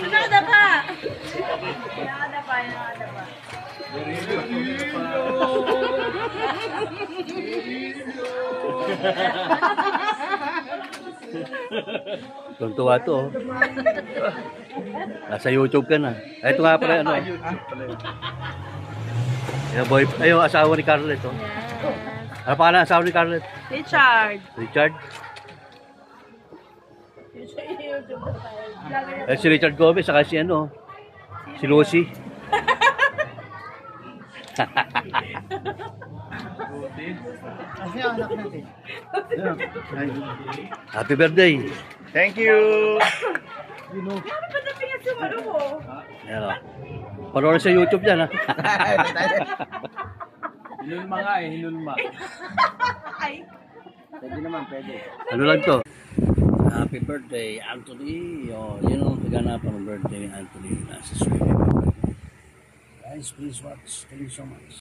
Nada pa. Nada pa. Tuntua to. Oh. Nasa YouTube ka na. Ito nga pala ano. Yung asawa ni Carlet. Oh. Ano pa na asawa ni Carlet? Richard. Richard? Si Richard Gomez, saka si ano, si Lucy. Happy birthday. Thank you. Ano ba napingat yung ano mo? Yan o. Panoorin sa YouTube yan ha. Hinulma nga eh, hinulma. Ay. Pwede naman, pwede. Ano lang to? Happy birthday, Anthony. O, yun ang kaganapan ng birthday ni Anthony. Nasa swimming pool. Guys, please watch. Thank you so much.